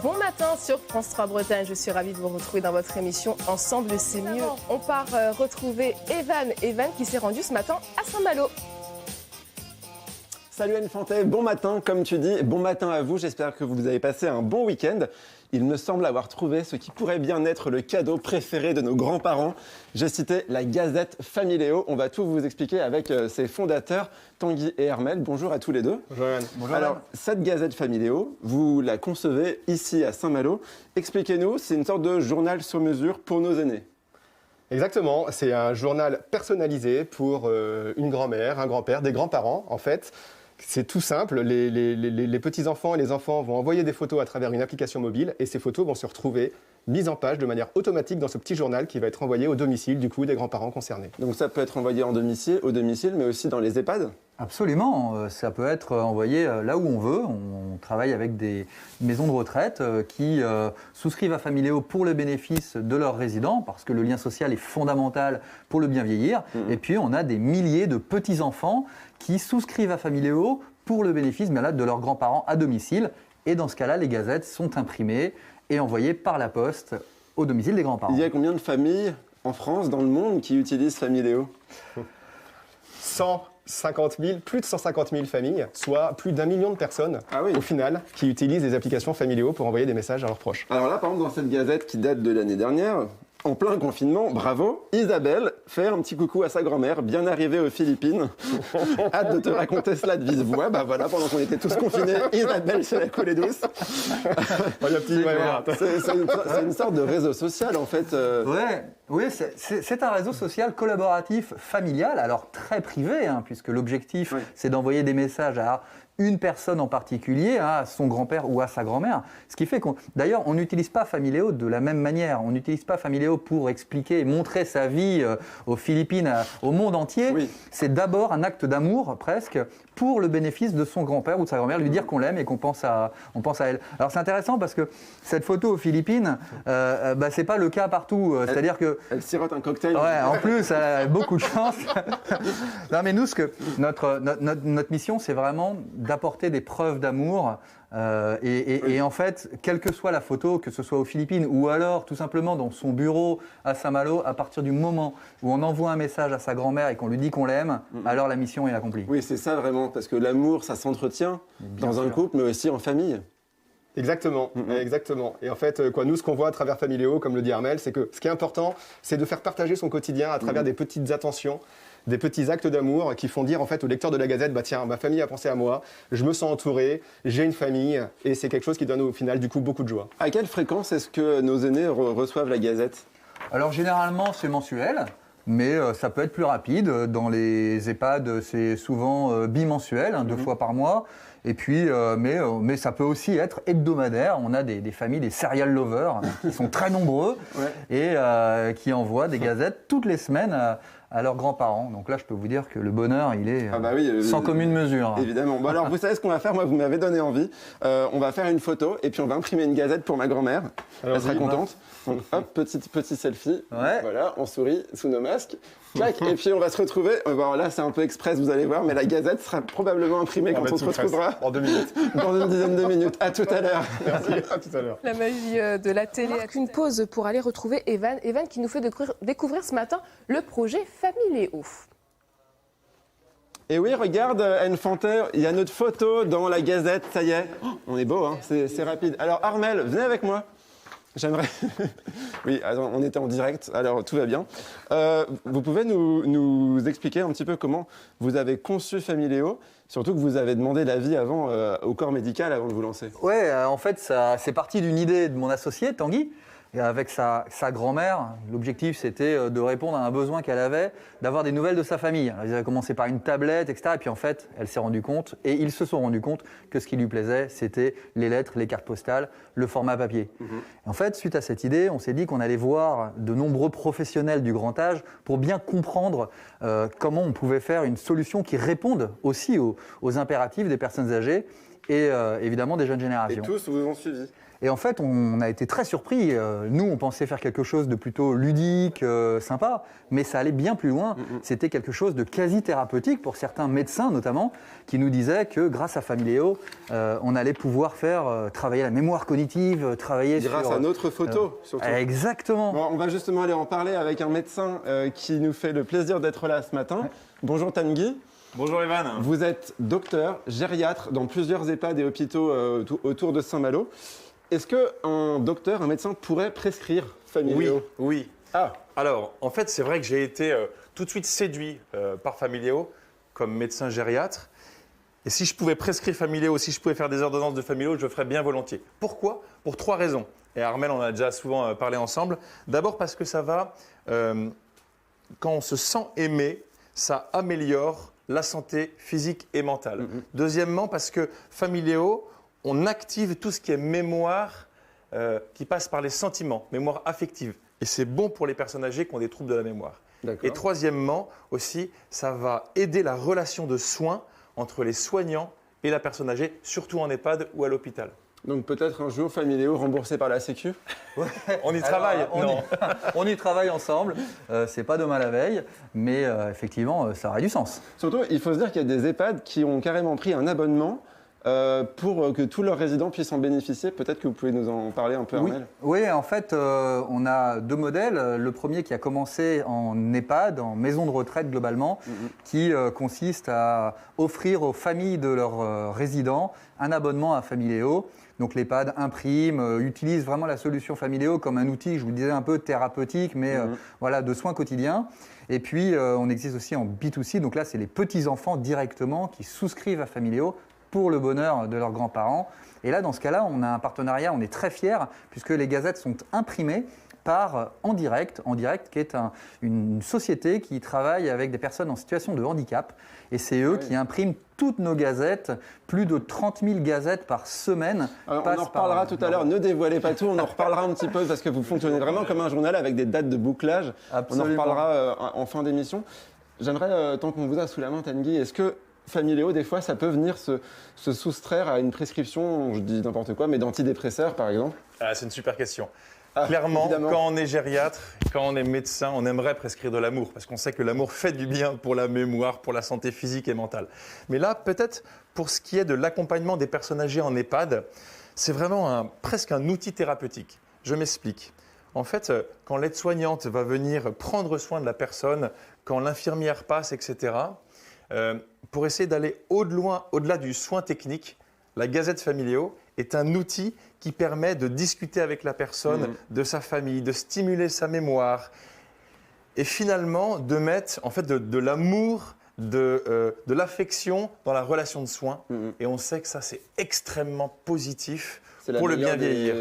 Bon matin sur France 3 Bretagne, je suis ravie de vous retrouver dans votre émission Ensemble c'est mieux. On part retrouver Evan qui s'est rendu ce matin à Saint-Malo. Salut Anne Fantet, bon matin comme tu dis, bon matin à vous, j'espère que vous avez passé un bon week-end. Il me semble avoir trouvé ce qui pourrait bien être le cadeau préféré de nos grands-parents. J'ai cité la Gazette Familéo. On va tout vous expliquer avec ses fondateurs, Tanguy et Armel. Bonjour à tous les deux. Bonjour Anne. Bonjour. Alors, cette Gazette Familéo, vous la concevez ici à Saint-Malo. Expliquez-nous, c'est une sorte de journal sur mesure pour nos aînés. Exactement, c'est un journal personnalisé pour une grand-mère, un grand-père, des grands-parents en fait. C'est tout simple, les petits-enfants et les enfants vont envoyer des photos à travers une application mobile et ces photos vont se retrouver mises en page de manière automatique dans ce petit journal qui va être envoyé au domicile du coup des grands-parents concernés. Donc ça peut être envoyé au domicile, mais aussi dans les EHPAD ? Absolument, ça peut être envoyé là où on veut. On travaille avec des maisons de retraite qui souscrivent à Familéo pour le bénéfice de leurs résidents, parce que le lien social est fondamental pour le bien vieillir. Et puis on a des milliers de petits-enfants qui souscrivent à Familéo pour le bénéfice de leurs grands-parents à domicile. Et dans ce cas-là, les gazettes sont imprimées et envoyées par la poste au domicile des grands-parents. Il y a combien de familles en France, dans le monde, qui utilisent Familéo ? plus de 150 000 familles, soit plus d'1 million de personnes au final qui utilisent les applications Familéo pour envoyer des messages à leurs proches. Alors là, par exemple, dans cette gazette qui date de l'année dernière, en plein confinement, bravo, Isabelle fait un petit coucou à sa grand-mère, bien arrivée aux Philippines. Hâte de te raconter cela de vive voix. Bah voilà, pendant qu'on était tous confinés, Isabelle se la coulée douce. C'est une sorte de réseau social en fait. Oui, c'est un réseau social collaboratif familial, alors très privé, puisque l'objectif c'est d'envoyer des messages à une personne en particulier, à son grand-père ou à sa grand-mère. Ce qui fait d'ailleurs, on n'utilise pas Familéo de la même manière. On n'utilise pas Familéo pour expliquer, montrer sa vie aux Philippines, au monde entier. Oui. C'est d'abord un acte d'amour, presque, pour le bénéfice de son grand-père ou de sa grand-mère, lui dire qu'on l'aime et qu'on pense à elle. Alors c'est intéressant parce que cette photo aux Philippines, c'est pas le cas partout. C'est-à-dire que elle sirote un cocktail. Ouais, en plus, elle a beaucoup de chance. Non, mais nous, notre mission, c'est vraiment d'apporter des preuves d'amour. Et en fait, quelle que soit la photo, que ce soit aux Philippines ou alors tout simplement dans son bureau à Saint-Malo, à partir du moment où on envoie un message à sa grand-mère et qu'on lui dit qu'on l'aime, alors la mission est accomplie. Oui, c'est ça vraiment, parce que l'amour, ça s'entretient dans un couple, mais aussi en famille. Exactement, exactement. Et en fait, nous, ce qu'on voit à travers Familéo, comme le dit Armel, c'est que ce qui est important, c'est de faire partager son quotidien à travers des petites attentions, des petits actes d'amour qui font dire en fait au lecteur de la Gazette, tiens, ma famille a pensé à moi, je me sens entouré, j'ai une famille, et c'est quelque chose qui donne au final du coup beaucoup de joie. À quelle fréquence est-ce que nos aînés reçoivent la Gazette ? Alors généralement, c'est mensuel. Mais ça peut être plus rapide. Dans les EHPAD, c'est souvent bimensuel, 2 fois par mois. Et puis, mais ça peut aussi être hebdomadaire. On a des familles, des serial lovers, qui sont très nombreux et qui envoient des gazettes toutes les semaines à leurs grands-parents. Donc là, je peux vous dire que le bonheur, il est sans commune mesure. Évidemment. Bon, alors, vous savez ce qu'on va faire ? Moi, vous m'avez donné envie. On va faire une photo et puis on va imprimer une gazette pour ma grand-mère. Elle sera contente. Donc, hop, petit selfie. Voilà, on sourit sous nos masques. Clac, et puis on va se retrouver. Bon, là, c'est un peu express, vous allez voir, mais la gazette sera probablement imprimée quand on se retrouvera. En 2 minutes. Dans une dizaine de minutes. À tout à l'heure. Merci, à tout à l'heure. La magie de la télé. Une pause pour aller retrouver Evan. Evan qui nous fait découvrir ce matin le projet Familéo. Et oui, regarde, Anne Fantet, il y a notre photo dans la gazette, ça y est. On est beau, c'est rapide. Alors Armel, venez avec moi. J'aimerais... Oui, attends, on était en direct, alors tout va bien. Vous pouvez nous expliquer un petit peu comment vous avez conçu Familéo, surtout que vous avez demandé l'avis avant au corps médical avant de vous lancer. Oui, en fait, c'est parti d'une idée de mon associé, Tanguy. Et avec sa grand-mère, l'objectif c'était de répondre à un besoin qu'elle avait, d'avoir des nouvelles de sa famille. Alors, ils avaient commencé par une tablette, etc. Et puis en fait, elle s'est rendue compte, et ils se sont rendus compte que ce qui lui plaisait, c'était les lettres, les cartes postales, le format papier. Et en fait, suite à cette idée, on s'est dit qu'on allait voir de nombreux professionnels du grand âge pour bien comprendre comment on pouvait faire une solution qui réponde aussi aux impératifs des personnes âgées et évidemment des jeunes générations. Et tous vous ont suivi ? Et en fait, on a été très surpris. Nous, on pensait faire quelque chose de plutôt ludique, sympa, mais ça allait bien plus loin. C'était quelque chose de quasi thérapeutique pour certains médecins notamment, qui nous disaient que grâce à Familéo, on allait pouvoir faire travailler la mémoire cognitive, travailler Grâce sur... à notre photo, surtout. Exactement. Bon, on va justement aller en parler avec un médecin qui nous fait le plaisir d'être là ce matin. Bonjour Tanguy. Bonjour Evan. Vous êtes docteur, gériatre dans plusieurs EHPAD et hôpitaux autour de Saint-Malo. Est-ce qu'un docteur, un médecin pourrait prescrire Familéo ? Oui. Ah, Alors, en fait, c'est vrai que j'ai été tout de suite séduit par Familéo comme médecin gériatre. Et si je pouvais prescrire Familéo, si je pouvais faire des ordonnances de Familéo, je le ferais bien volontiers. Pourquoi ? Pour 3 raisons. Et Armel en a déjà souvent parlé ensemble. D'abord parce que ça va, quand on se sent aimé, ça améliore la santé physique et mentale. Deuxièmement, parce que Familéo, on active tout ce qui est mémoire qui passe par les sentiments, mémoire affective. Et c'est bon pour les personnes âgées qui ont des troubles de la mémoire. d'accord. Et troisièmement, aussi, ça va aider la relation de soins entre les soignants et la personne âgée, surtout en EHPAD ou à l'hôpital. Donc peut-être un jour Familéo remboursé par la Sécu ? On y travaille. Alors, on y travaille ensemble. C'est pas demain la veille, mais effectivement, ça aurait du sens. Surtout, il faut se dire qu'il y a des EHPAD qui ont carrément pris un abonnement pour que tous leurs résidents puissent en bénéficier. Peut-être que vous pouvez nous en parler un peu, Armel. Oui, en fait, on a 2 modèles. Le premier qui a commencé en EHPAD, en maison de retraite globalement, qui consiste à offrir aux familles de leurs résidents un abonnement à Familéo. Donc l'EHPAD imprime, utilise vraiment la solution Familéo comme un outil, je vous le disais, un peu thérapeutique, mais voilà, de soins quotidiens. Et puis, on existe aussi en B2C. Donc là, c'est les petits-enfants directement qui souscrivent à Familéo pour le bonheur de leurs grands-parents. Et là, dans ce cas-là, on a un partenariat, on est très fiers, puisque les gazettes sont imprimées par En Direct, qui est une société qui travaille avec des personnes en situation de handicap. Et c'est eux qui impriment toutes nos gazettes, plus de 30 000 gazettes par semaine. Alors, on en reparlera tout à l'heure, ne dévoilez pas tout, on en reparlera un petit peu parce que vous fonctionnez vraiment comme un journal avec des dates de bouclage. Absolument. On en reparlera en fin d'émission. J'aimerais, tant qu'on vous a sous la main, Tanguy, est-ce que Familéo, des fois, ça peut venir se soustraire à une prescription, je dis n'importe quoi, mais d'antidépresseurs, par exemple ? Ah, c'est une super question. Ah, Clairement, évidemment. quand on est gériatre, quand on est médecin, on aimerait prescrire de l'amour parce qu'on sait que l'amour fait du bien pour la mémoire, pour la santé physique et mentale. Mais là, peut-être pour ce qui est de l'accompagnement des personnes âgées en EHPAD, c'est vraiment presque un outil thérapeutique. Je m'explique. En fait, quand l'aide-soignante va venir prendre soin de la personne, quand l'infirmière passe, etc., pour essayer d'aller au-delà du soin technique, la Gazette Familéo est un outil qui permet de discuter avec la personne, de sa famille, de stimuler sa mémoire et finalement de mettre en fait de l'amour, de l'affection dans la relation de soins. Et on sait que ça, c'est extrêmement positif pour le bien vieillir.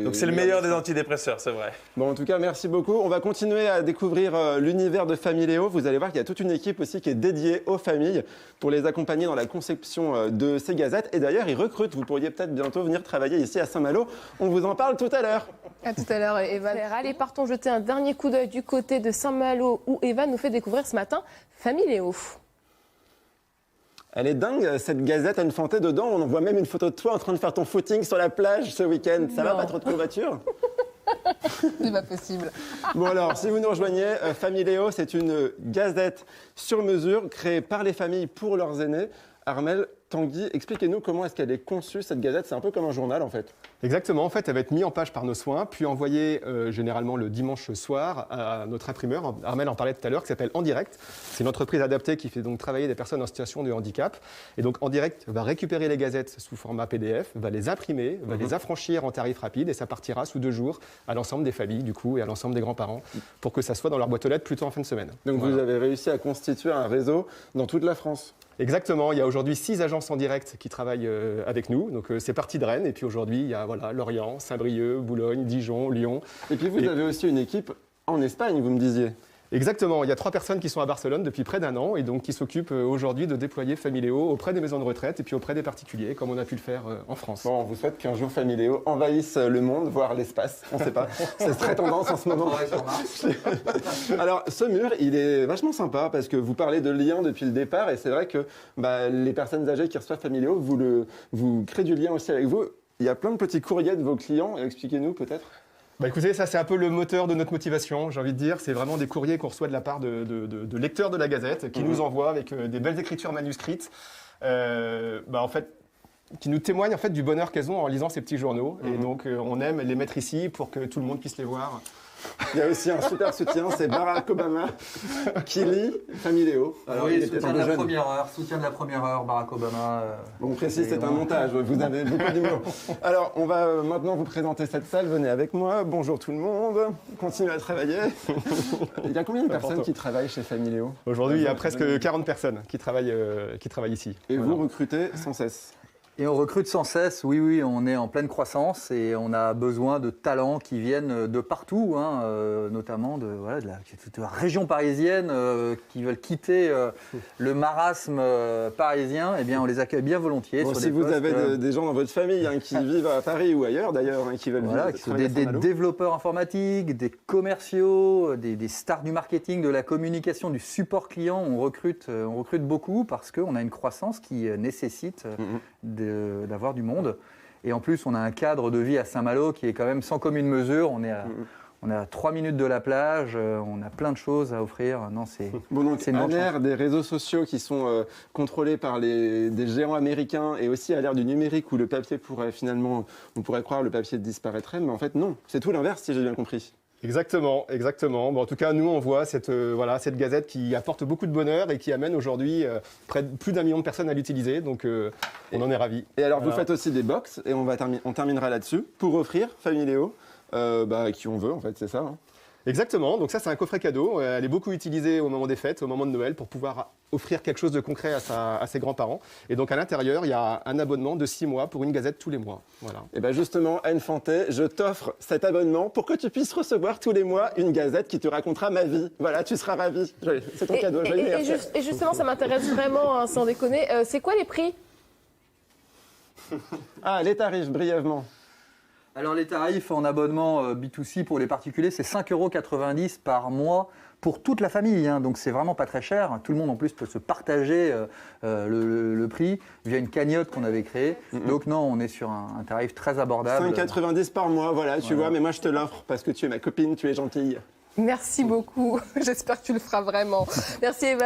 Donc c'est le meilleur des antidépresseurs, c'est vrai. Bon, en tout cas, merci beaucoup. On va continuer à découvrir l'univers de Familéo. Vous allez voir qu'il y a toute une équipe aussi qui est dédiée aux familles pour les accompagner dans la conception de ces gazettes. Et d'ailleurs, ils recrutent. Vous pourriez peut-être bientôt venir travailler ici à Saint-Malo. On vous en parle tout à l'heure. À tout à l'heure, Evan. Allez, partons jeter un dernier coup d'œil du côté de Saint-Malo où Evan nous fait découvrir ce matin Familéo. Elle est dingue, cette gazette, Anne Fanté, dedans. On en voit même une photo de toi en train de faire ton footing sur la plage ce week-end. Ça va, pas trop de courbatures ? C'est pas possible. Bon alors, si vous nous rejoignez, Familéo, c'est une gazette sur mesure créée par les familles pour leurs aînés. Armel, Tanguy, expliquez-nous comment est-ce qu'elle est conçue, cette gazette. C'est un peu comme un journal, en fait. Exactement, en fait, elle va être mise en page par nos soins, puis envoyée généralement le dimanche soir à notre imprimeur. Armel en parlait tout à l'heure, qui s'appelle En Direct. C'est une entreprise adaptée qui fait donc travailler des personnes en situation de handicap. Et donc En Direct va récupérer les gazettes sous format PDF, va les imprimer, va les affranchir en tarif rapide, et ça partira sous 2 jours à l'ensemble des familles, du coup, et à l'ensemble des grands-parents, pour que ça soit dans leur boîte aux lettres plutôt en fin de semaine. Donc Voilà. vous avez réussi à constituer un réseau dans toute la France. Exactement, il y a aujourd'hui 6 agences En Direct qui travaillent avec nous. Donc c'est parti de Rennes, et puis aujourd'hui il y a Lorient, Saint-Brieuc, Boulogne, Dijon, Lyon. Et puis vous avez aussi une équipe en Espagne, vous me disiez. Exactement, il y a 3 personnes qui sont à Barcelone depuis près d'1 an et donc qui s'occupent aujourd'hui de déployer Familéo auprès des maisons de retraite et puis auprès des particuliers, comme on a pu le faire en France. Bon, on vous souhaite qu'un jour Familéo envahisse le monde, voire l'espace, on ne sait pas. C'est très tendance en ce moment. Alors, ce mur, il est vachement sympa parce que vous parlez de lien depuis le départ et c'est vrai que les personnes âgées qui reçoivent Familéo, vous créez du lien aussi avec vous. il y a plein de petits courriers de vos clients. Expliquez-nous peut-être. Bah écoutez, ça c'est un peu le moteur de notre motivation, j'ai envie de dire. C'est vraiment des courriers qu'on reçoit de la part de lecteurs de la Gazette qui nous envoient avec des belles écritures manuscrites. En fait, qui nous témoignent en fait du bonheur qu'elles ont en lisant ces petits journaux. Et donc on aime les mettre ici pour que tout le monde puisse les voir. Il y a aussi un super soutien, c'est Barack Obama qui lit Familéo. Alors, il était soutien un de peu la jeune. première heure, soutien de la première heure, Barack Obama. Bon, on précise, c'est un montage, vous avez beaucoup d'humour. Alors, on va maintenant vous présenter cette salle, venez avec moi. Bonjour tout le monde, continuez à travailler. Il y a combien de personnes qui travaillent chez Familéo? Aujourd'hui, il y a presque 40 personnes qui travaillent ici. Et vous recrutez sans cesse? Et on recrute sans cesse, oui, on est en pleine croissance et on a besoin de talents qui viennent de partout, notamment de la région parisienne qui veulent quitter le marasme parisien. Eh bien, on les accueille bien volontiers. Bon, sur si des vous postes, avez des gens dans votre famille qui vivent à Paris ou ailleurs d'ailleurs, qui veulent qui sont des développeurs informatiques, des commerciaux, des stars du marketing, de la communication, du support client, on recrute beaucoup parce qu'on a une croissance qui nécessite d'avoir du monde. Et en plus, on a un cadre de vie à Saint-Malo qui est quand même sans commune mesure. On est à 3 minutes de la plage, on a plein de choses à offrir. Non, bon, donc, c'est une à bonne chance. l'ère des réseaux sociaux qui sont contrôlés par des géants américains et aussi à l'ère du numérique où le papier pourrait finalement, on pourrait croire le papier disparaîtrait, mais en fait non, c'est tout l'inverse si j'ai bien compris. Exactement. Bon, en tout cas, nous, on voit cette Gazette qui apporte beaucoup de bonheur et qui amène aujourd'hui plus d'1 million de personnes à l'utiliser. Donc, on en est ravis. Et alors, Voilà. vous faites aussi des box et on terminera là-dessus pour offrir Familéo, qui on veut en fait, c'est ça. Exactement. Donc ça, c'est un coffret cadeau. Elle est beaucoup utilisée au moment des fêtes, au moment de Noël, pour pouvoir offrir quelque chose de concret à ses grands-parents. Et donc, à l'intérieur, il y a un abonnement de 6 mois pour une Gazette tous les mois. Voilà. Et bien justement, Anne Fantet, je t'offre cet abonnement pour que tu puisses recevoir tous les mois une Gazette qui te racontera ma vie. Voilà, tu seras ravi. C'est ton cadeau. Joyeux anniversaire. Et justement, ça m'intéresse vraiment, hein, sans déconner. C'est quoi les prix? Ah, les tarifs, brièvement. Alors les tarifs en abonnement B2C pour les particuliers, c'est 5,90 € par mois pour toute la famille. Donc c'est vraiment pas très cher. Tout le monde en plus peut se partager le prix via une cagnotte qu'on avait créée. Donc non, on est sur un tarif très abordable. 5,90 par mois, voilà, tu vois, mais moi je te l'offre parce que tu es ma copine, tu es gentille. Merci beaucoup. J'espère que tu le feras vraiment. Merci Evan.